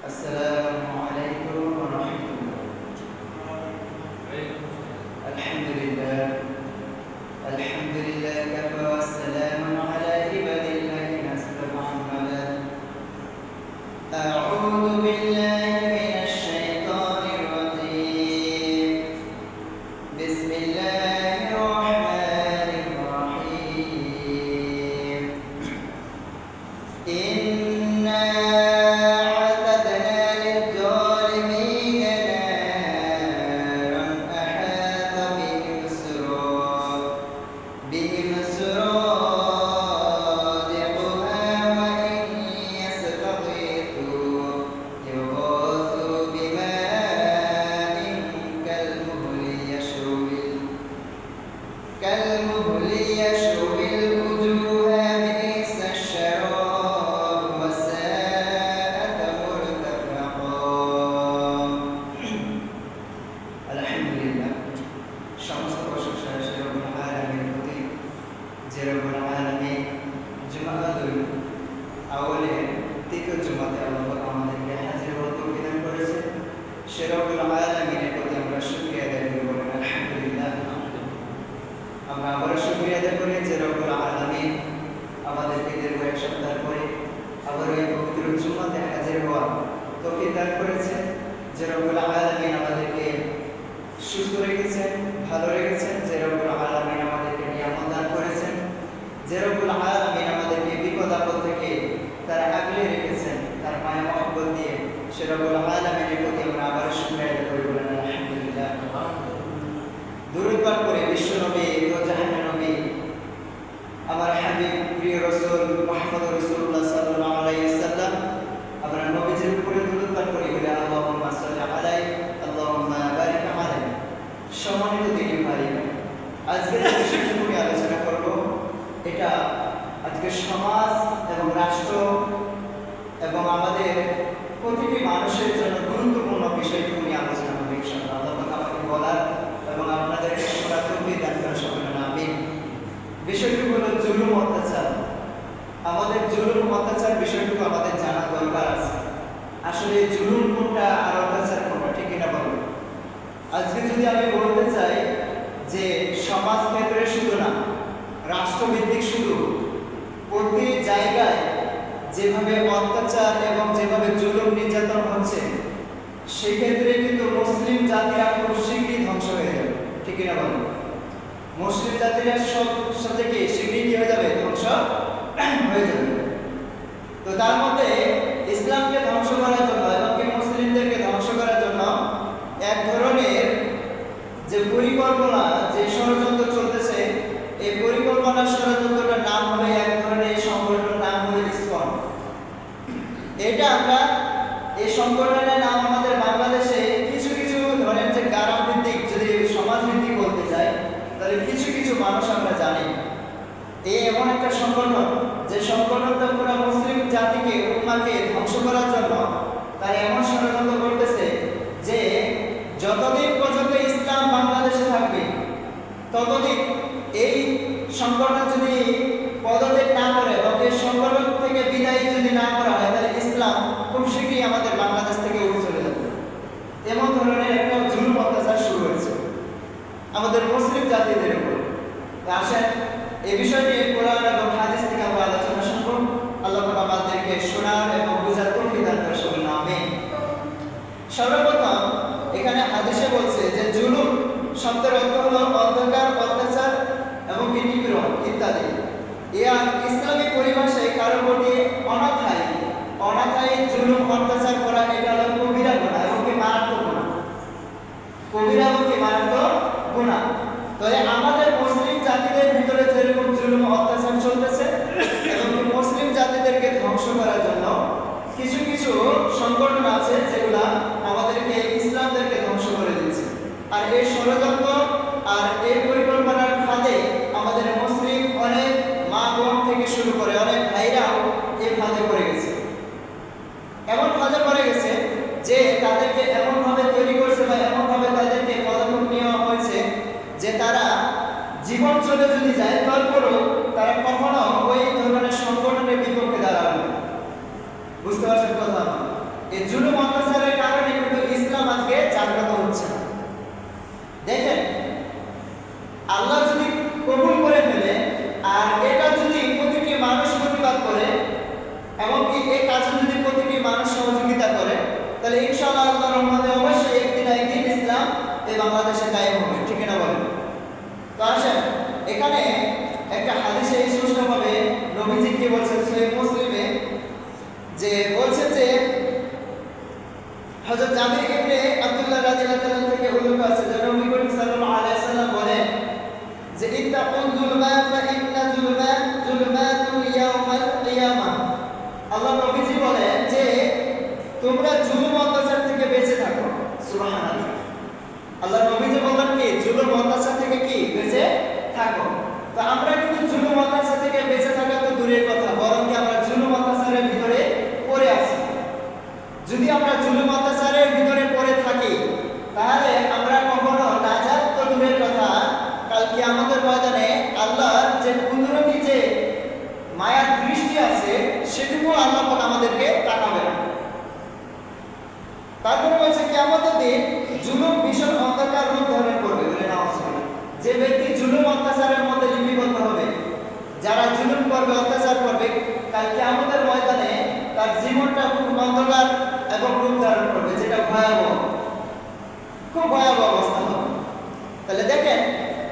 আসসালামু আলাইকুম ওয়া রাহমাতুল্লাহ। আলহামদুলিল্লাহ আলহামদুলিল্লাহ কাফা ওয়া সালামুন আলা ইবাদিল্লাযিনা আসতাফা আম্মা বা'দ। আউযু বিল্লাহি মিনাশ শাইতানির রাজীম। বিসমিল্লাহির রাহমানির রাহিম। ইন্না كالمهل يشوي الوجوه بئس الشراب وساءت مرتفقا। আলহামদুলিল্লাহ, সমস্ত প্রশংসা সে রব্বুল আলামিনের প্রতি, যে রব্বুল আলামিন জুমাতুল আউয়ালের তৃতীয় জুমাতে আল্লাহ আমাদেরকে হাজির হওয়ার তৌফিক দান করেছে। সে রব্বুল আলামিনের প্রতি আমরা শুকরিয়া আদায় করি, বলেন আলহামদুলিল্লাহ। আমরা আবারও শুকরিয়া আদায় করি যে রব্বুল আলামিন আমাদেরকে দীর্ঘ এক সপ্তাহ পরে আবার এই পবিত্র জুমাতে হাজির হওয়ার তৌফিক দান করেছেন। যে রব্বুল আলামিন আমাদেরকে সুস্থ রেখেছেন, ভালো রেখেছেন। যে রব্বুল আলামিন আমাদেরকে নিয়ামত দান করেছেন। যে রব্বুল আলামিন আমাদেরকে বিপদ আপদ থেকে তারা আগলে রেখেছেন তার মায়া মহব্বত দিয়ে। সে রব্বুল আলামিনের প্রতি আমরা আবারও শুকরিয়া আদায় করি, বলেন আলহামদুলিল্লাহ। দুরূদ পাঠ করে বিশ্ব নবী ও জাহানের নবী আমার হাবিব প্রিয় রাসূল মুহাম্মদ রাসূলুল্লাহ সাল্লাল্লাহু আলাইহি ওয়াসাল্লাম আমরা নবীজির উপরে দুরূদ পাঠ করি, বলে আল্লাহুম্মা সাল্লি আলাইহি আল্লাহুম্মা বারিক আলাইহি। সম্মানিত দিনী ভাই, আজকে যে বিষয়টি নিয়ে আলোচনা করব, এটা আজকে সমাজ এবং রাষ্ট্র এবং আমাদের প্রতিটি মানুষের জন্য গুরুত্বপূর্ণ বিষয়টি নিয়ে আলোচনা করব ইনশাআল্লাহ। আল্লাহ পাক আমাকে বলার এবং আপনাদেরকে শোনার তৌফিক দান করেন, সকলে আমিন। বিষয়টি হলো জুলুম, অত্যাচার। আমাদের জুলুম অত্যাচার বিষয়টুকু আমাদের জানা দরকার আছে। আসলে জুলুম কোনটা আর অত্যাচার কোনটা, ঠিক কিনা বলুন? আজকে যদি আমি বলতে চাই যে সমাজ ক্ষেত্রে শুধু না, রাষ্ট্রভিত্তিক শুধু, প্রতি জায়গায় যেভাবে অত্যাচার এবং যেভাবে জুলুম নির্যাতন হচ্ছে, সেক্ষেত্রে কিন্তু মুসলিম জাতিরা খুব শীঘ্রই ধ্বংস হয়ে যাবে, ঠিক কিনা বলুন? মুসলিম জাতিরা সব সাথে কি শীঘ্রই কি হয়ে যাবে? ধ্বংস হয়ে যাবে। তো তার মধ্যে ইসলামকে ধ্বংস করার জন্য এবং মুসলিমদেরকে ধ্বংস করার জন্য এক ধরনের যে পরিকল্পনা, যে ষড়যন্ত্র চলতেছে, এই পরিকল্পনা ষড়যন্ত্রটার নাম হলো, এক ধরনের এই সংগঠনের নাম হলো ইসকন। এটা আমরা এই সংগঠনের নাম আমাদের বাংলাদেশে কিছু কিছু ধরেন যে গ্রাম ভিত্তিক, যদি সমাজ ভিত্তিক বলতে চাই, তাহলে কিছু কিছু মানুষ আমরা জানি এই এমন একটা সংগঠন, যে সংগঠনটা পুরো মুসলিম জাতিকে, উম্মাহকে ধ্বংস করার জন্য তারা এমন ষড়যন্ত্র করতেছে যে যতদিন পর্যন্ত ইসলাম বাংলাদেশে থাকবে, ততদিন এই সংগঠন যদি পদত্যাগ না করে এবং এই সংগঠন থেকে বিদায় যদি না করা হয়, তাহলে ইসলাম খুব শীঘ্রই আমাদের বাংলাদেশ থেকে উঠে চলে যাবে। এমন ধরনের একটা জুলুম অত্যাচার শুরু হয়েছে আমাদের মুসলিম জাতিদের উপর। আসেন এই বিষয় নিয়ে কোরআন এবং হাদিস থেকে আমরা আলোচনা শুনব। আল্লাহ পাক আমাদেরকে শোনার এবং বুঝার তৌফিক দান করেন, সকলে আমিন। সর্বপ্রথম এখানে হাদিসে বলছে যে জুলুম শব্দের অর্থ হলো অন্ধকার, অত্যাচার এবং নিপীড়ন ইত্যাদি। আর ইসলামী পরিভাষায় কারো প্রতি অনাথায়ী জুলুম অত্যাচার করা, এটা হলো কবিরা গুনাহ এবং মারাত্মক গুনাহ। কবিরা এবং মারাত্মক গুনাহ। তবে আমাদের মুসলিম জাতিদের ভিতরে যেরকম জুলুম অত্যাচার চলতেছে এবং মুসলিম জাতিদেরকে ধ্বংস করার জন্য কিছু কিছু সংগঠন আছে যেগুলা আমাদেরকে, ইসলামদেরকে ধ্বংস করে দিচ্ছে। আর এই ষড়যন্ত্র আর এই পরিকল্পনার ফাঁদে আমাদের মুসলিম অনেক মা বোন থেকে শুরু করে অনেক ভাইরাও এই ফাঁদে পড়ে গেছে। এমন ফাঁদে পড়ে গেছে যে তাদেরকে এমনভাবে তৈরি করছে বা এমনভাবে তাদেরকে পদক্ষেপ নেওয়া হয়েছে যে তারা জীবন চলে যদি যায়, তারপরও তারা কখনো ওই ধরনের সংগঠনের বিপক্ষে দাঁড়াবে। বুঝতে পারছেন কথা? এই জুলুম অত্যাচারের কারণে কিন্তু ইসলাম আজকে জাগ্রত হচ্ছে না। দেখেন, আল্লাহ যদি কবুল করে ফেলে আর এটা যদি প্রতিটি মানুষ প্রতিবাদ করে, এমনকি এই কাজে যদি প্রতিটি মানুষ সহযোগিতা করে, তাহলে ইনশাআল্লাহ আল্লাহর রহমতে অবশ্যই একদিন ইসলাম এই বাংলাদেশে কায়েম হবে। ঠিক না বলেন? তো আসেন, এখানে একটা হাদিসে স্পষ্টভাবে নবীজি কি বলছেন সহিহ মুসলিমে, যে বলছেন যে হযরত জাবির ইবনে আব্দুল্লাহ রাদিয়াল্লাহু তাআলা থেকে উল্লেখ আছে যে নবী করিম সাল্লাল্লাহু আলাইহি ওয়াসাল্লাম বলেন যে ইত্তাকুল যুলমা ফা ইন্না যুলমাতুল ইয়াউমাল কিয়ামাহ। আল্লাহ নবীজি বলেন যে তোমরা জুলুম অত্যাচার থেকে বেঁচে থাকো। সুবহানাল্লাহ। আল্লাহ নবীজি বলেন কি জুলুম অত্যাচার থেকে কি বেঁচে থাকো। তো আমরা কিন্তু জুলুম অত্যাচার থেকে বেঁচে থাকা তো দূরের কথা, বরং কি আমরা জুলুম অত্যাচারের ভিতরে পড়ে আছি। যদি আমরা জুলুম অত্যাচারের ভিতরে পড়ে থাকি, তাহলে আমরা কখনো নাজাত তো দূরের কথা, কাল কিয়ামতের ময়দানে আল্লাহর যে কুদরতি যে মায়ার দৃষ্টি আছে সেটুকু আল্লাহ পাক আমাদেরকে তাকাবে না। তারপরে বলছে কিয়ামতের দিন জুলুম ভীষণ অন্ধকার রূপ ধারণ করবে বলে না। যে ব্যক্তি জুলুম অত্যাচারের মধ্যে লিপিবদ্ধ হবে, যারা জুলুম করবে অত্যাচার করবে, কাল কিয়ামতের ময়দানে তার জীবনটা খুব অন্ধকার এবং রূপ ধারণ করবে, যেটা ভয়াবহ, খুব ভয়াবহ অবস্থা হবে। তাহলে দেখেন,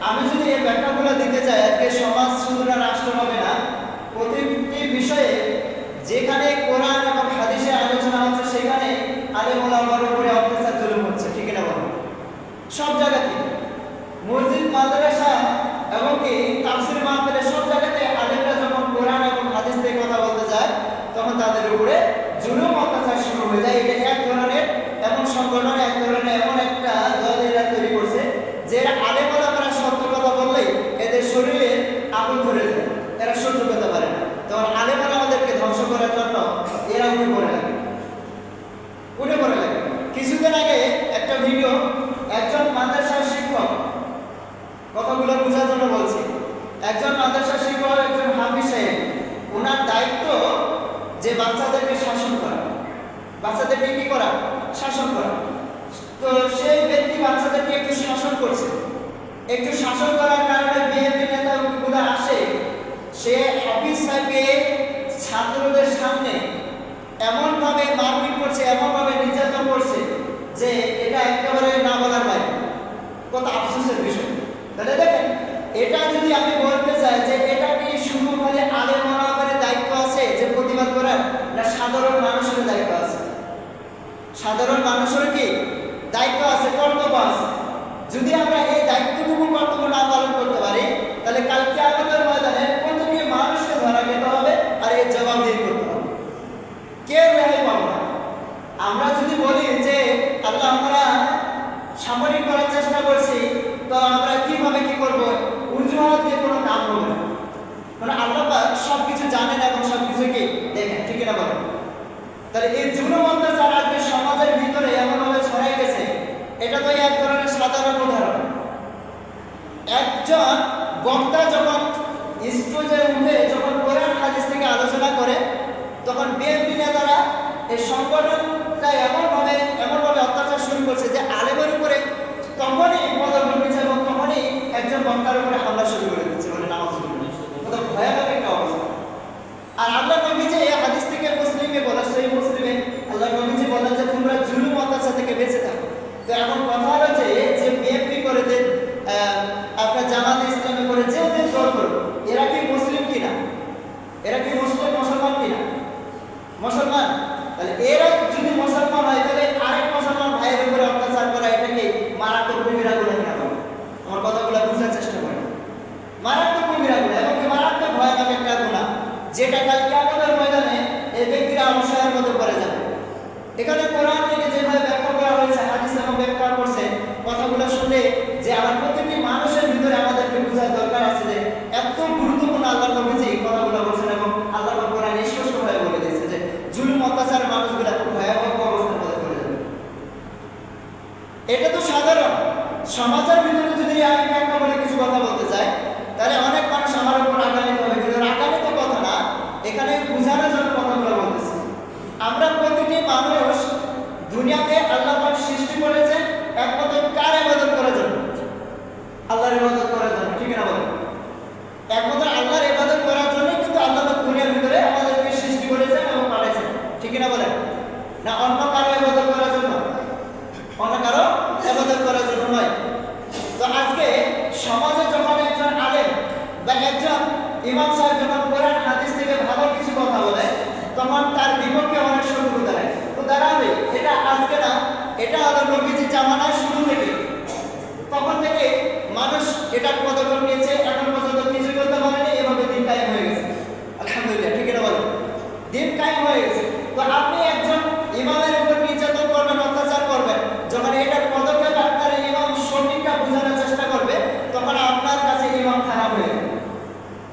আমি যদি এই ব্যাখ্যাগুলো দিতে চাই, আজকে সমাজ শুধু না রাষ্ট্র হবে না, প্রতিটি বিষয়ে যেখানে কোরআন এবং হাদিসের আলোচনা হচ্ছে সেখানে আলেম ওলামার উপরে অত্যাচার জুলুম হচ্ছে। ঠিক না বলো? সব জায়গাতে, মসজিদ, মাদ্রাসা এবং কি তাফসীর মাহফিলে সব জায়গাতে আলেমরা যখন কোরআন এবং হাদিস থেকে কথা বলতে যায়, তখন তাদের উপরে জুলুম অত্যাচার শুরু হয়ে যায়। এটা এক ধরনের এমন সংগঠন, এক ধরনের এমন একটা দল এরা তৈরি করছে যে এরা আলেম ওলামারা সত্য কথা বললেই এদের শরীরে আগুন ধরে যায়, এরা সহ্য করতে পারে না। তখন আলেম ওলামাদেরকে ধ্বংস করার জন্য এরা উঠে পড়ে লাগে। কিছুদিন আগে একটা ভিডিও, একজন মাদ্রাসার শিক্ষক, কথাগুলো বোঝার জন্য বলছি, একজন মাদ্রাসার শিক্ষক, একজন হাফিজ সাহেব, ওনার দায়িত্ব যে বাচ্চাদেরকে শাসন করা, বাচ্চাদেরকে কি করা? শাসন করা। তো সেই ব্যক্তি বাচ্চাদেরকে একটু শাসন করছে, একটু শাসন করার কারণে বিএনপি নেতাগুলো আসে, সে হাফিজ সাহেবকে ছাত্রদের সামনে এমনভাবে মারপিট করছে, এমনভাবে নির্যাতন করছে যে এটা একেবারে না বলার বাইরে। কত আফসোসের বিষয়। তাহলে দেখেন, এটা যদি আমি বলতে চাই যে এটা কি শুধু খালি আলেম ওলামাদের দায়িত্ব আছে যে প্রতিবাদ করার, না সাধারণ মানুষের দায়িত্ব আছে? সাধারণ মানুষের কি দায়িত্ব আছে, কর্তব্য আছে। যদি আমরা এই দায়িত্বটুকু কর্তব্য না পালন করতে পারি, তাহলে কাল কিয়ামতের ময়দানে প্রতিটি মানুষকে ধরা খেতে হবে আর এর জবাবদিহি করতে হবে, কেউ রেহাই পাবো না। আমরা যদি বলি যে আল্লাহ আমরা সামরিক করার চেষ্টা করছি, তো আমরা কিভাবে কি করব? উর্জুহাত দিয়ে কোনো কাম হবে না। মানে আল্লাহ পাক সবকিছু জানেন এবং সবকিছু কি দেখেন। ঠিক না বলেন? তাহলে এই জুলুম অত্যাচার আজকে সমাজের ভিতরে এমনভাবে ছড়াই গেছে, এটা তো এক ধরনের সাধারণ উদাহরণ। একজন বক্তা যখন স্টেজে উঠে যখন কোরআন হাদিস থেকে আলোচনা করে, তখন বিএনপি নেতারা এই সংগঠনটা এমনভাবে অত্যাচার শুরু করছে যে আলেমের উপরে তখনই পদক্ষেপ নিচ্ছে এবং তখনই একজন বক্তার উপরে হামলা শুরু করে দিচ্ছে। মানে নামাজ ভয়াবহ একটা অবস্থা। আর আল্লাহ নবীজি এই হাদিস থেকে মুসলিমে বলা, সহিহ মুসলিমে আল্লাহ নবীজি বলেন যে তোমরা জুলুম অত্যাচার থেকে বেঁচে থাকো। তো এখন কথা হলো যে বিএনপি করে যে আপনার জামাত ইসলামী করে যে ওদের দল করবে, এরা কি মুসলিম কিনা? এরা কি মুসলমান কিনা? মুসলমান। তাহলে এরা যদি মুসলমান হয়, তাহলে আরেক মুসলমান ভাইয়ের উপরে অত্যাচার করা এটা কি মারাত্মক কবিরা গুনাহ কিনা? আমার কথাগুলো বোঝার চেষ্টা করেন। মারাত্মক কবিরা গুনাহ এবং মারাত্মক ভয়ানক একটা গুনাহ, যেটা কাল কিয়ামতের ময়দানে এই ব্যক্তিরা অবশ্যই মধ্যে পড়ে যাবে। এখানে কোরআন থেকে যেভাবে ব্যাখ্যা করা হয়েছে, হাদিস এবং ব্যাখ্যা করছে, কথাগুলো শুনে যে আমার প্রতিটি মানুষের ভিতরে আমাদেরকে বোঝার দরকার আছে যে এত গুরুত্বপূর্ণ আল্লাহ নবীজি কথাগুলো বলছেন এবং আল্লাহ কোরআন স্পষ্টভাবে বলে দিয়েছে যে জুলুম অত্যাচার মানুষগুলো খুব ভয়াবহ অবস্থার মধ্যে পড়ে যাবে। এটা তো সাধারণ সমাজের ভিতরে যদি আমি ব্যাখ্যা বলে কিছু কথা বলতে চাই, তাহলে অনেক মানুষ আমার উপর রাগান্বিত হবে, কিন্তু রাগান্বিত কথা না, এখানে বোঝানোর জন্য কথাগুলো বলতেছি। আমরা প্রতিটি মানুষ না অন্য কারো ইবাদত করার জন্য? অন্য কারো ইবাদত করার জন্য নয়। তো আজকে সমাজে যখন একজন আলেম বা একজন ইমাম সাহেব যখন কোরআন হাদিস থেকে ভালো কিছু কথা বলে, তখন তার বিপক্ষে অনেক শত্রু দাঁড়ায়। তো দাঁড়াবে, এটা আজকে না, এটা হলো নবীজির জামানায় শুরু থেকে। তখন থেকে মানুষ এটার পদক্ষেপ নিয়েছে, এখন পর্যন্ত কিছু করতে পারেনি, এভাবে দিন কায়েম হয়ে গেছে। আলহামদুলিল্লাহ, ঠিক এটা বলো, দিন কায়েম হয়ে গেছে। তো আপনি একজন ইমামের উপর নির্যাতন করবেন, অত্যাচার করবেন, যখন এটার পদক্ষেপ আপনার ইমাম সঠিকটা বোঝানোর চেষ্টা করবে, তখন আপনার কাছে ইমাম খারাপ হয়ে যাবে।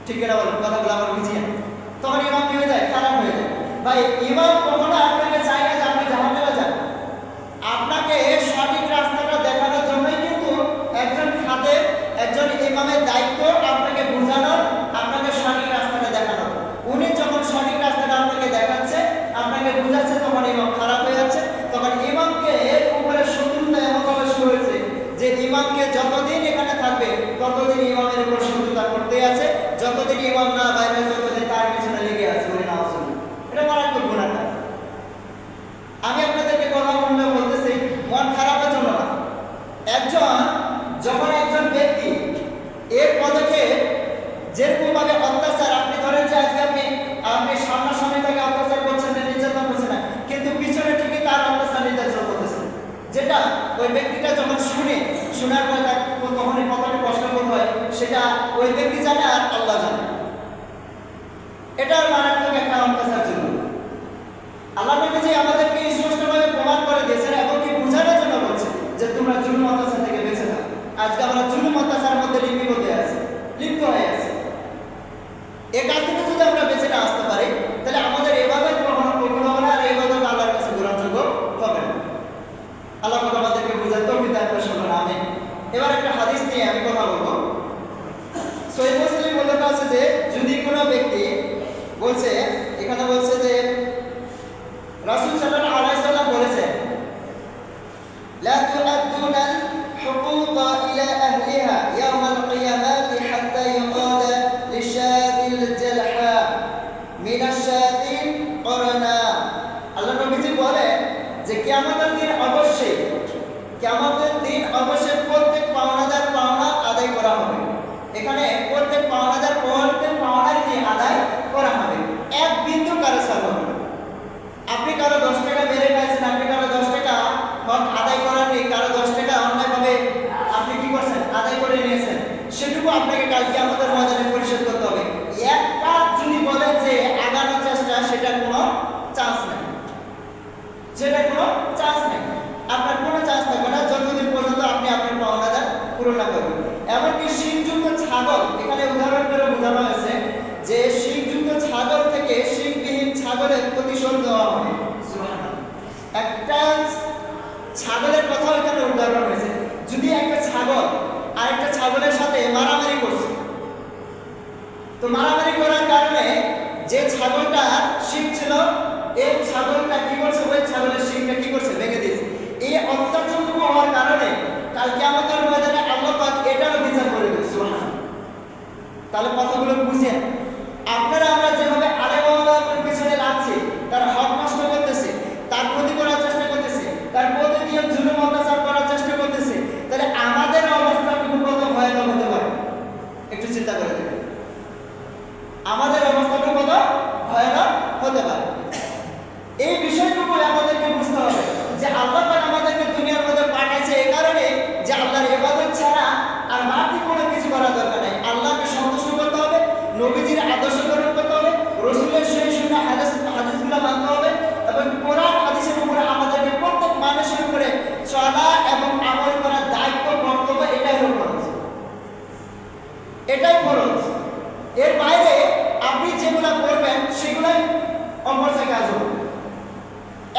ঠিক এটা বলো, কথাগুলো আমার বুঝিয়ে, তখন ইমাম কি হয়ে যায়? খারাপ হয়ে যায়। ভাই, ইমাম কখনো আপনাকে চায় না যে আপনি জাহান্নামে যান। আপনাকে সঠিক রাস্তাটা দেখানোর জন্যই কিন্তু একজন খাদেম, একজন ইমামের দায়িত্ব আপনাকে বোঝানোর, আপনাকে সঠিক রাস্তাটা দেখানোর। উনি যখন সঠিক রাস্তাটা আপনাকে দেখাচ্ছে, আপনাকে বোঝাচ্ছে, তখন ইমাম খারাপ হয়ে যাচ্ছে। তখন ইমামকে এর উপরে শত্রুতা এমনভাবে শুরু হয়েছে যে ইমামকে যতদিন এখানে থাকবে ততদিন ইমামের উপর শত্রুতা করতে আছে, যতদিন ইমাম না বাইরে ততদিন তার পিছনে লেগে আছে। বলে না, এটা মারাত্মক গুনাহ। আমি আপনাদেরকে কথা বলতেছি মন খারাপের জন্য না। যখন একজন ব্যক্তি এর পদক্ষেপ যেরকমভাবে অত্যাচার, আপনি ধরেন যে আজকে আপনি সামনাসামনি তাকে অত্যাচার করছেন, নির্যাতন করছেন না, কিন্তু পিছনে ঠিকই তার অত্যাচার নির্যাতন করতেছেন, যেটা ওই ব্যক্তিটা যখন শোনার পর তার তখনই কতটা কষ্ট বোধ হয়, সেটা ওই ব্যক্তি জানে আর আল্লাহ জানে। এটা মারাত্মক একটা অত্যাচার জন্য আল্লাহ নবীজি আমাদেরকে স্পষ্টভাবে প্রমাণ করে দিয়েছেন এবং কি বোঝানোর জন্য বলছে যে তোমরা জুলুম অত্যাচার থেকে বেঁচে থাকো। আজকে আমরা জুলুম অত্যাচারের মধ্যে লিপ্ত হয়ে আছি। এই কাজ থেকে যদি আমরা বেঁচে না আসতে পারি, তাহলে আমাদের ইবাদত কখনো কবুল হবে না, আর ইবাদত আল্লাহর কাছে গ্রহণযোগ্য হবে না। আল্লাহ আমাদেরকে বোঝার তৌফিক দান করুন, আমিন। এবার একটা হাদিস নিয়ে আমি কথা বলবো। সহিহ মুসলিম বলতে আছে যে যদি কোনো ব্যক্তি বলছে, এখানে বলছে যে রাসূল সাল্লাল্লাহু আলাইহি ওয়াসাল্লাম বলেছেন, লা তুআদ্দুনাল হুকুকা ইলা আহলিহা ইয়াওমাল কিয়ামাতি হাত্তা ইউকালা লিশাদিল জালহা মিনাশ শাতিল করনা। আল্লাহ নবীজি বলেন যে কিয়ামতের দিন অবশ্যই প্রত্যেক পাওনাদার পাওনা আদায় করা হবে। এখানে প্রত্যেক পাওনার কি আদায় করা হবে, এক বিন্দু কারো ছাড় হবে না। আপনি কারো 10 টাকা মেরে খাইছেন, আপনি কারো 10 টাকা হক আদায় করাননি, কারো 10 টাকা অন্যায়ভাবে আপনি কি করছেন? আদায় করে নিয়েছেন, সেটুকু আপনাকে কাল কিয়ামতের ময়দানে পরিশোধ করতে হবে। এক কাজ যদি বলেন যে আগানোর চেষ্টা, সেটা কোনো চান্স নেই, আপনার কোনো চান্স থাকবে না যতদিন পর্যন্ত আপনি আপনার পাওনাদার পূরণ না করবেন। এমনকি শিংযুক্ত ছাগল, এখানে উদাহরণ করে বোঝানো হয়েছে যে শিংযুক্ত ছাগল থেকে শিংবিহীন ছাগলের প্রতিশোধ দেওয়া হবে। একটা ছাগলের কথা এখানে উদাহরণ হয়েছে। যদি একটা ছাগল আরেকটা ছাগলের সাথে মারামারি করছে, তো মারামারি করার কারণে যে ছাগলটা শিং ছিল, এই ছাগলটা কি করছে? ওই ছাগলের শিংটা কি করছে? ভেঙে দিয়েছে। এই অত্যাচারটুকু হওয়ার কারণে কাল কিয়ামতের ময়দানে আল্লাহ পাক এটাও বিচার করে দেবে। সুবহানাল্লাহ। তাহলে কথাগুলো বুঝেন। আমরা যেভাবে আলেম ওলামার পিছনে লাগছি, তার হক নষ্ট করতেছে, তার ক্ষতি করার চেষ্টা করতেছে, তার প্রতিনিয়ত জুলুম অত্যাচার করার চেষ্টা করতেছে, তাহলে আমাদের অবস্থাটুকু কত ভয়ানক হতে পারে একটু চিন্তা করে দেখুন। আমাদের অবস্থাটুকু কত ভয়ানক হতে পারে। এই বিষয়টুকু আমাদেরকে বুঝতে হবে যে আল্লাহ পাক আমাদেরকে দুনিয়ার মধ্যে পাঠাইছে এই কারণে যে আল্লাহর ইবাদত ছাড়া আর বাকি কোনো কিছু করার দরকার নাই। আল্লাহকে সন্তুষ্ট করতে হবে, নবীজির আদর্শ গ্রহণ করতে হবে, রাসূলের সহিহ সুন্নাহ হাদিসগুলো মানতে হবে এবং কোরআন হাদিসের উপরে আমাদেরকে প্রত্যেক মানুষের উপরে চলা এবং আমল করার দায়িত্ব, কর্তব্য, এটাই হলো ফরজ। এটাই ফরজ। এর বাইরে আপনি যেগুলো করবেন সেগুলোই অপরচয় কাজ হবে।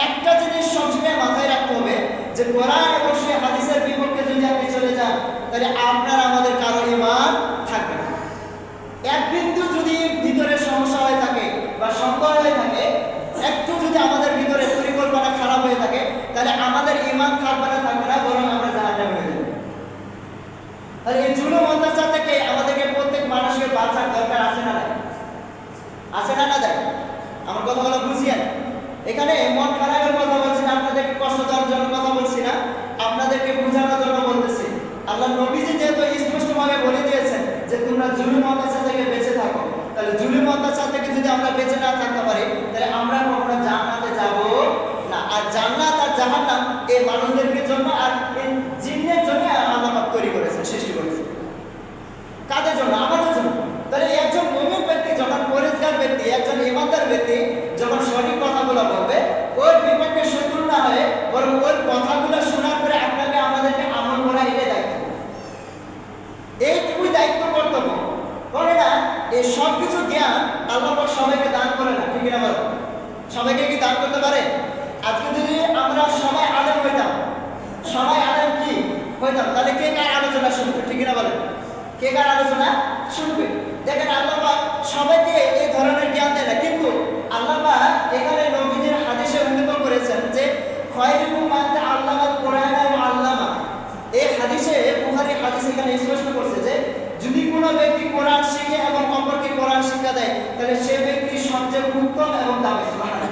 একটা জিনিস সবসময় মাথায় রাখতে হবে যে কোরআন এবং হাদিসের বিপক্ষে যদি আপনি চলে যান, তাহলে আপনার আমাদের কারো ঈমান থাকবে না। এক বিন্দু যদি ভিতরে সমস্যা হয়ে থাকে বা সন্দেহ হয়ে থাকে, একটু যদি আমাদের ভিতরে পরিকল্পনা খারাপ হয়ে থাকে, তাহলে আমাদের ঈমান থাকবে না, বরং আমরা জাহান্নামে হয়ে যাব। তাহলে এই জুলুম অত্যাচার থেকে আমাদেরকে প্রত্যেক মানুষকে বাঁচার দরকার আছে না? আছে না? আমার কথাগুলো বুঝিয়েন। এখানে মন খারাপের কথা কষ্ট দেওয়ার জন্য কথা বলছি না, আপনাদেরকে বোঝানোর জন্য বলতেছি। আল্লাহ নবীজি যেহেতু স্পষ্টভাবে বলে দিয়েছেন যে তোমরা জুলুম অত্যাচার থেকে বেঁচে থাকো, তাহলে জুলুম অত্যাচার থেকে যদি আমরা বেঁচে না থাকতে পারি তাহলে আমরা কখনো জান্নাতে যাব না। আর জান্নাত আর জাহান্নাম এই মানুষদের জন্য আর এই জিন্নের জন্য আল্লাহ পাক তৈরি করেছেন, সৃষ্টি করেছেন। কাদের জন্য? আমাদের জন্য। তাহলে একজন মুমিন ব্যক্তি যখন পরিষ্কার ব্যক্তি, একজন ইমানদার ব্যক্তি যখন সঠিক কথাগুলো বলবে, ওর বিপক্ষে শত্রু না হয়ে বরং ওর কথাগুলো শোনার পরে আপনাকে আমাদেরকে আমল করা, এটাই দায়িত্ব। এইটুকুই দায়িত্ব, কর্তব্য করে না। এই সব কিছু জ্ঞান আল্লাহ পাক সবাইকে দান করে না, ঠিক না বলো? সবাইকে কি দান করতে পারে? আজকে যদি আমরা সবাই আলেম হইতাম, সবাই আলেম কি হইতাম, তাহলে কে কার আলোচনা শুনবে? ঠিক না বলেন? কে কার আলোচনা শুনবে? দেখেন আল্লাহ পাক সবাইকে এই ধরনের জ্ঞান দেয় না, কিন্তু আল্লাহ পাক এখানে নবীজির হাদিসে উল্লেখ করেছেন যে খায়রুকুম মান তাআল্লামাল কুরআন ওয়া আল্লামা। এই হাদিসে, বুখারী হাদিস এখানে স্পষ্ট করছে যে যদি কোনো ব্যক্তি কোরআন শিখে এবং অপরকে কোরআন শিক্ষা দেয় তাহলে সে ব্যক্তি সবচেয়ে উত্তম এবং দামি। সুবহানাল্লাহ,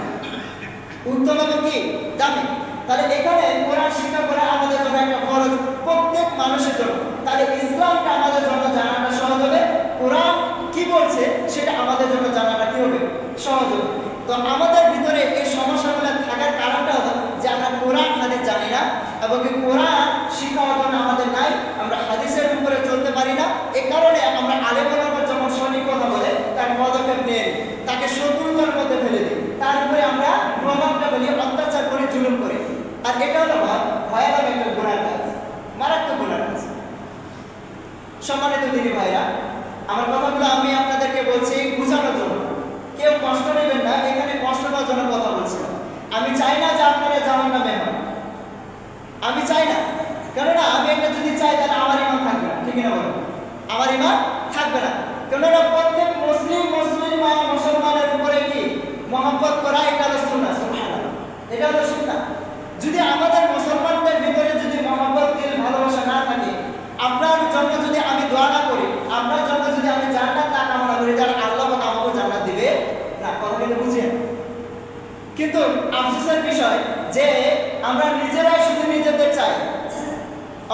উত্তম এবং কি দামি। তাহলে এখানে কোরআন শিক্ষা করা আমাদের জন্য একটা ফরজ, প্রত্যেক মানুষের জন্য। তাহলে ইসলামটা আমাদের জন্য জানাটা সহজ হবে, কোরআন কি বলছে সেটা আমাদের জন্য জানাটা কি হবে? সহজ হবে। তো আমাদের ভিতরে এই সমস্যাগুলো থাকার কারণটা হলো যে আমরা কোরআন হাদিস জানি না এবং কোরআন শিক্ষা অর্জন আমাদের নাই, আমরা হাদিসের উপরে চলতে পারি না। এই কারণে আমরা আলেমের উপর যখন সঠিক কথা বলে তার পদক্ষেপ নিয়ে নিই, তাকে শত্রুতার মধ্যে ফেলে দিই, তার উপরে আমরা প্রভাবটা ফেলি, অত্যাচার করে, জুলুম করে। আর এটা হলো ভয়াবহ একটা গুনার কাজ, মারাত্মক গুনার কাজ। সম্মানিত দিনী ভাইরা, আমার কথাগুলো আমি আপনাদেরকে বলছি বোঝানোর জন্য, কেউ কষ্ট নেবেন না, এখানে কষ্ট নেওয়ার জন্য কথা বলছি না। আমি চাই না যে আপনারা জাহান্নামে হন, আমি চাই না। কেননা আমি একটা যদি চাই তাহলে আমার ইমান থাকবে না, ঠিক না বলুন? আমার ইমান থাকবে না। কেননা প্রত্যেক মুসলমানের উপরে কি মহব্বত করা, এটা হলো সুন্নাহ। সুবহানাল্লাহ, এটা হলো সুন্নাহ। যদি আমাদের মুসলমানদের ভিতরে যদি মহব্বত, দিল, ভালোবাসা না থাকে, আপনার জন্য যদি আমি দোয়া না করি, আপনার জন্য যদি আমি জান্নাত না কামনা করি, তাহলে আল্লাহ পাক আমাকে জান্নাত দিবে না। কথা কিন্তু বুঝেন? কিন্তু আফসোসের বিষয় যে আমরা নিজেরাই শুধু নিজেদের চাই,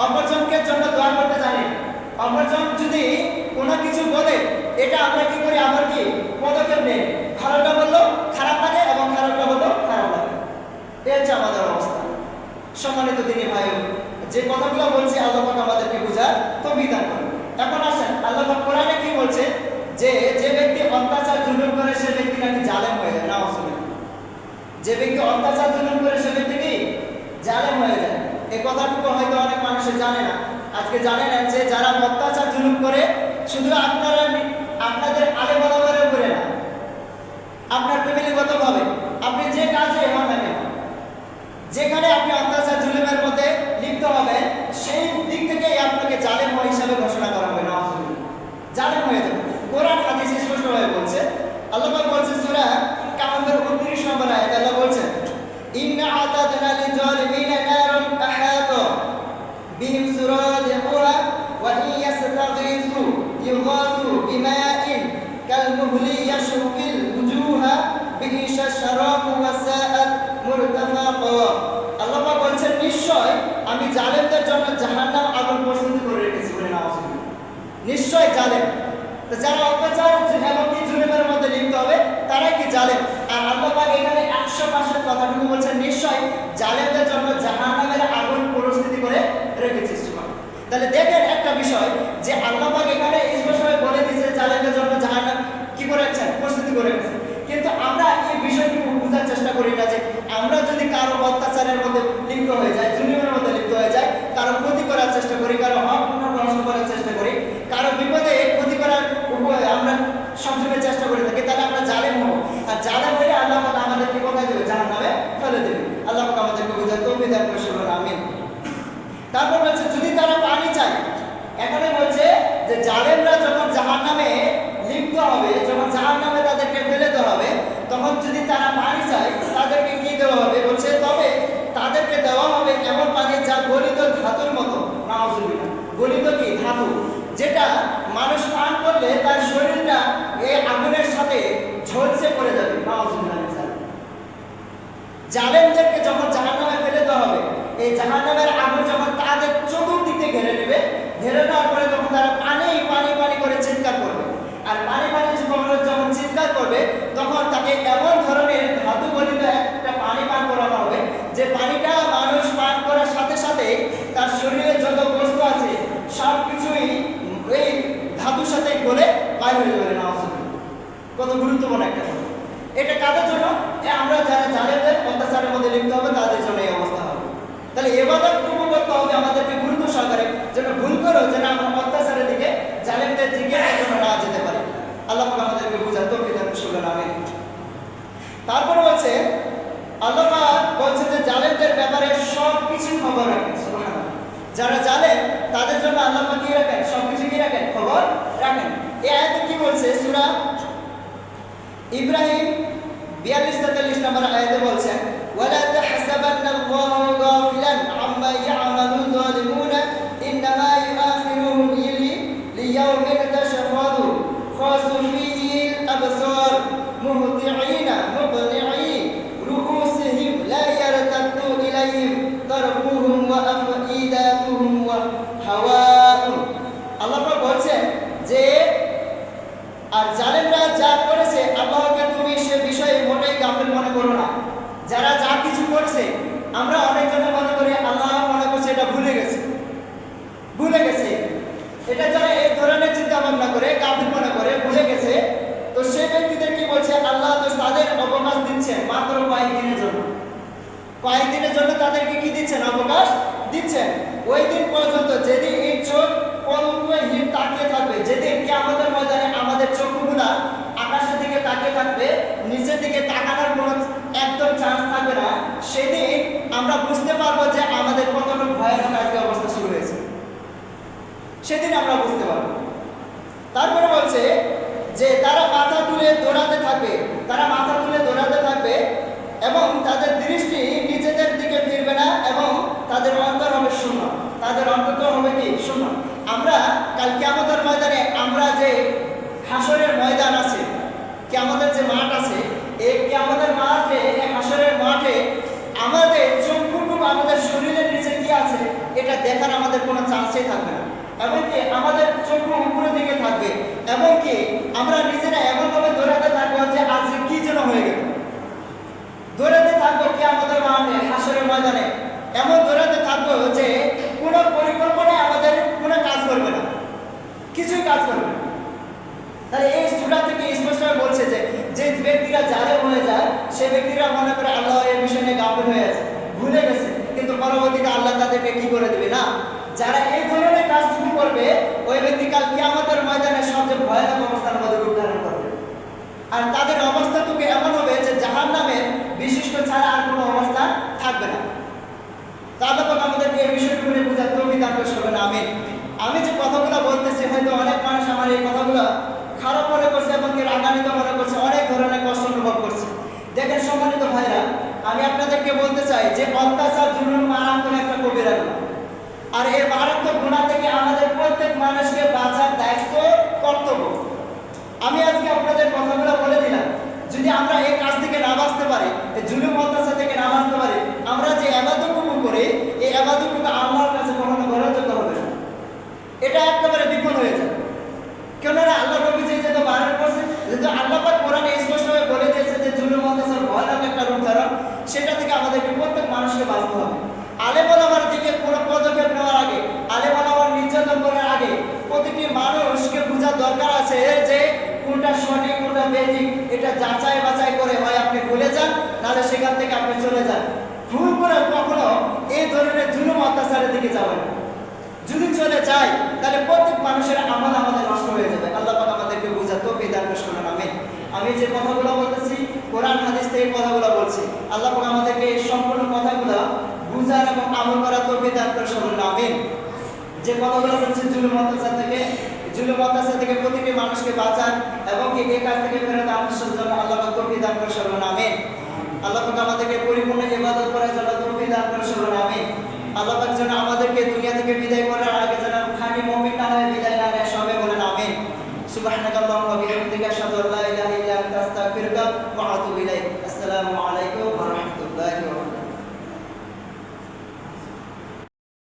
অপরজনকে জন্য দোয়া করতে জানি। অপরজন যদি কোনো কিছু বলে এটা আমরা কি করি, আবার কি পদক্ষেপ নেই। ভালোটা বললো খারাপ লাগে এবং খারাপটা বললো খারাপ লাগে, এই হচ্ছে আমাদের অবস্থা। সম্মানিত দিনী ভাই, যে কথাগুলো বলছি আল্লাহ পাক আমাদেরকে বোঝার তৌফিক দান করুন। এখন আসেন আল্লাহ পাক কোরআনে কি বলছে, যে যে ব্যক্তি অত্যাচার জুলুম করে সে ব্যক্তি নাকি জালেম হয়ে যায়। না, যে ব্যক্তি অত্যাচার জুলুম করে সে ব্যক্তি কি জালেম হয়ে যায়। এই কথাটুকু হয়তো অনেক মানুষের জানে না। আজকে জানে না যে যারা অত্যাচার জুলুম করে শুধু আপনাদের আলেম ওলামাদের উপরে না, আপনার ফ্যামিলিগতভাবে আপনি যে কাজে হন না কেন, যেখানে আপনি অত্যাচার জুলুমের মধ্যে লিপ্ত হবেন সেই দিক থেকেই আপনাকে জালেম হিসাবে ঘোষণা করা হবে। না, জালেম হয়ে যাবে। কোরআন হাদিস স্পষ্টভাবে বলছে, আল্লাহ পাক বলছে সূরা কাহফের 29 নম্বর আয়াতে আল্লাহ বলছেন, ইন্না আতাদনা লিজালিমিনা নারান আহাতা বিহিম সুরাদিকুহা ওয়া ইয়াস্তাগীথু ইউগাথু বিমাইন কালমুহলি ইয়াশফিল উজুহা বিইশা শারাবু ওয়া সাআত মুরতাফাকা। আল্লাহ পাক বলছেন নিশ্চয় আমি জালেমদের জন্য জাহান্নাম আগুন প্রস্তুত করে রেখেছি। বলে না, নিশ্চয় জালেম, যারা অত্যাচার এবং কি জুলুমের মধ্যে লিপ্ত হবে তারাই কি জালেম। আর আল্লাহ পাক এখানে 100% কথাটুকু বলছেন নিশ্চয় জালেমদের জন্য জাহান্নামের আগুন প্রস্তুতি করে রেখেছি। তাহলে দেখেন একটা বিষয় যে আল্লাহ পাক এখানে স্পষ্টভাবে বলে দিয়েছে জালেমদের জন্য জাহান্নাম কি করে রেখেছেন, প্রস্তুতি করে রেখেছেন। কিন্তু আমরা এই বিষয়টি বোঝার চেষ্টা করি না যে আমরা যদি কারো অত্যাচারের মধ্যে লিপ্ত হয়ে যাই, জুলুমের মধ্যে লিপ্ত হয়ে যাই, কারো ক্ষতি করার চেষ্টা করি, কারো হক নষ্ট করার চেষ্টা করি, কারো বিপদে ক্ষতি করার আমরা সবসময় চেষ্টা করে থাকি, তাহলে আমরা জালেম হবো। আর জালেম হলে আল্লাহ পাক আমাদেরকে কোথায় দেবে? জাহান্নামে ফেলে দেবে। আল্লাহ পাক আমাদেরকে বোঝার তৌফিক দান করুন, আমিন। তারপর বলছে যদি তারা পানি চায়, এখানে বলছে যে জালেমরা যখন জাহান্নামে লিপ্ত হবে, যখন জাহান্নামে তাদেরকে ফেলে দেওয়া হবে, তখন যদি তারা পানি চায় তাদেরকে কি দেওয়া হবে? বলছে তবে তাদেরকে দেওয়া হবে এমন পানি যা গলিত ধাতুর মতো। নাউজুবিল্লাহ, গলিত কি ধাতু, যেটা মানুষ পান করলে তার শরীরটা এই আগুনের সাথে ঝলসে পড়ে যাবে। নাউজুবিল্লাহ। জালেমদেরকে যখন জাহান্নামে ফেলে দেওয়া এই জাহান্নামের আগুন যখন তাদের চতুর্দিকে ঘিরে নেবে, ঘিরে নেওয়ার পরে তখন তারা পানি পানি পানি করে চিৎকার করবে। আর পানি পানি যখন চিৎকার করবে তখন তাকে এমন ধরনের ধাতু গলিত একটা পানি পান করানো হবে যে পানিটা মানুষ পান করার সাথে সাথে তার শরীরে যত বস্তু আছে সব কিছুই এই ধাতুর সাথে গলে বাইরে হয়ে যাবে। কত গুরুত্বপূর্ণ একটা কথা। এটা কাদের জন্য? আমরা যারা জালেমদের অত্যাচারের মধ্যে লিপ্ত হবে তাদের জন্য এই অবস্থা হবে। তাহলে ইবাদত করতে হবে আমাদেরকে গুরুত্ব সহকারে, যেন ভুল করো যেন আমরা অত্যাচারের দিকে জালেমদের দিকে যেন না যেতে পারি। আল্লাহ পাক আমাদেরকে বুঝার তৌফিক দান করুন, আমিন। তারপর বলছে আল্লাহ পাক বলছে যে জালেমদের ব্যাপারে সব কিছু খবর রাখেন। সুবহানাল্লাহ। যারা জালেম তাদের জন্য আল্লাহ পাক কি রাখেন? সব কিছু কি রাখেন? খবর রাখেন। এই আয়াতে কি বলছে? সূরা ইব্রাহিম 42-43 নম্বর আয়াতে বলছেন, ওয়ালা তাহসাবান্নাল্লাহা গাফিলান আম্মা ইয়া'মালু যালিমুনা ইন্নামা ইউআখিরুহুম লিয়াউমিন তাশখাদু খাসু ফীহি আল-আবসার মুহতিঈনা মুqni'ী রুউসিহিম লা ইয়ারতাদ্দু ইলাইহিম তারফুহুম ওয়া আফঈদাতুহুম ওয়া হাওয়াউন। আল্লাহ পাক বলছেন যে আর জালেমরা যা করেছে আল্লাহকে তুমি সে বিষয়ে মোটেই গাফিল মনে করো না। যারা যা কিছু করছে, আমরা অনেকজনে মনে করি আল্লাহ মনে করছে এটা ভুলে গেছে। এটা যারা এই ধরনের চিন্তা ভাবনা করে গাফিল মনে করে ভুলে গেছে, তো সেই ব্যক্তিদের কি বলছে আল্লাহ তো তাদের অবকাশ দিচ্ছেন মাত্র কয়েকদিনের জন্য তাদেরকে কি দিচ্ছেন? অবকাশ দিচ্ছেন। ওই দিন পর্যন্ত যেদিন এই চোখ পলকহীন তাকিয়ে থাকবে, যেদিন কিয়ামতের ময়দানে আমাদের চোখগুলা আকাশের দিকে তাকিয়ে থাকবে, নিচের দিকে তাকানোর কোনো একদম চান্স থাকবে না, সেদিন আমরা বুঝতে পারবো যে আমাদের কতটা ভয়ানক আজকে অবস্থা শুরু হয়েছে। সেদিন আমরা বুঝতে পারবো। তারপরে বলছে যে তারা মাথা তুলে দৌড়াতে থাকবে এবং তাদের দৃষ্টি নিজেদের দিকে ফিরবে না এবং তাদের অন্তর হবে শূন্য। তাদের অন্তর হবে কি? শূন্য। আমরা কাল কিয়ামতের ময়দানে আমরা যে হাসরের ময়দান আছে, কিয়ামতের যে মাঠ আছে, এই কিয়ামতের মাঠে, এই হাসরের মাঠে আমাদের চক্ষুটুকু আমাদের শরীরের নিচে কি আছে এটা দেখার আমাদের কোনো চান্সই থাকবে না। এমনকি আমাদের চক্ষু উপরের দিকে থাকবে, এমনকি আমরা নিজেরা এমনভাবে দৌড়াতে থাকবো যে আজকে কি যেন হয়ে গেল। দৌড়াতে থাকবো কিয়ামতের মাঠে, হাসরের ময়দানে এমন দৌড়াতে থাকবো যে কোনো পরিকল্পনায় আমাদের কোনো কাজ করবে না, কিছুই কাজ করবে না। তাহলে এই সূরা থেকে স্পষ্টভাবে বলছে যে যে ব্যক্তিরা জালেম হয়ে যায় সে ব্যক্তিরা মনে করে আল্লাহ এই বিষয় নিয়ে গাফিল হয়ে আছে, ভুলে গেছে, কিন্তু পরবর্তীতে আল্লাহ তাদেরকে কি করে দেবে না। যারা এই ধরনের কাজটুকু করবে ওই ব্যক্তি কাল কিয়ামতের ময়দানে সবচেয়ে ভয়ানক অবস্থার মধ্যে রূপ ধারণ করবে। আর তাদের অবস্থাটুকু এমন হবে যে জাহান্নামের বিশিষ্ট ছাড়া আর কোনো অবস্থা থাকবে না। তাহলে আমাদেরকে এই বিষয়টুকু নিয়ে বোঝার তৌফিক দান করবেন, আমিন। আমি যে কথাগুলো বলতেছি হয়তো অনেক মানুষ আমার এই কথাগুলো খারাপ মনে করছে এবং রাগান্বিত মনে করছে, অনেক ধরনের কষ্ট অনুভব করছে। দেখেন সম্মানিত ভাইরা, আমি আপনাদেরকে বলতে চাই যে অত্যাচার জুলুম মারাত্মক একটা কবিরা গুনাহ। আর এই মারাত্মক গুনাহ থেকে আমাদের প্রত্যেক মানুষকে বাঁচার দায়িত্ব, কর্তব্য। আমি আজকে আপনাদের কথাগুলো বলে দিলাম, যদি আমরা এই কাজ থেকে না বাঁচতে পারি, এই জুলুম অত্যাচার থেকে না বাঁচতে পারি, আমরা যে ইবাদতটুকু করি এই ইবাদতটুকু আল্লাহর কাছে কখনো গ্রহণযোগ্য হবে না। এটা একেবারে বিফল হয়ে যাবে। কেননা আল্লাহ নবী যেহেতু বারণ করছে, যেহেতু আল্লাহ পাক কোরআনে স্পষ্টভাবে বলে দিয়েছে যে জুলুম অত্যাচার ভয়ানক একটা রূপ ধারণ, সেটা থেকে আমাদেরকে প্রত্যেক মানুষকে বাঁচতে হবে। আলেম ওলামার দিকে কোনো পদক্ষেপ নেওয়ার আগে, আলেম ওলামার নির্যাতন করার আগে প্রতিটি মানুষকে বোঝার দরকার আছে যে কোনটা সঠিক কোনটা বেঠিক, এটা যাচাই বাছাই করে হয় আপনি ভুলে যান, নাহলে সেখান থেকে আপনি চলে যান। ভুল করে কখনো এই ধরনের জুলুম অত্যাচারের দিকে যাবেন। যদি চলে যায় তাহলে প্রত্যেক মানুষের আমল আমাদের নষ্ট হয়ে যাবে। আল্লাহ পাক আমাদেরকে বোঝার তৌফিক দান করুন, আমিন। আমি যে কথাগুলো বলতেছি কোরআন হাদিস থেকে কথাগুলো বলছি, আল্লাহ পাক আমাদেরকে এই সম্পূর্ণ কথাগুলো বুঝার এবং আমল করার তৌফিক দান করুন, আমিন। যে কথাগুলো বলছি জুলুম অত্যাচার থেকে প্রতিটি মানুষকে বাঁচান এবং এই কাজ থেকে ফেরত আনার জন্য আল্লাহ পাক তৌফিক দান করুন, আমিন। আল্লাহ পাক আমাদেরকে পরিপূর্ণ ইবাদত করার জন্য তৌফিক দান করুন, আমিন। আল্লাহ পাক যেন আমাদেরকে দুনিয়া থেকে বিদায় করার আগে যেন খাঁটি মুমিন না হয়ে বিদায় না নেয়, সবাই বলেন আমিন। সুবহানাকাল্লাহুম্মা ওয়া বিহামদিকা আশহাদু আল্লা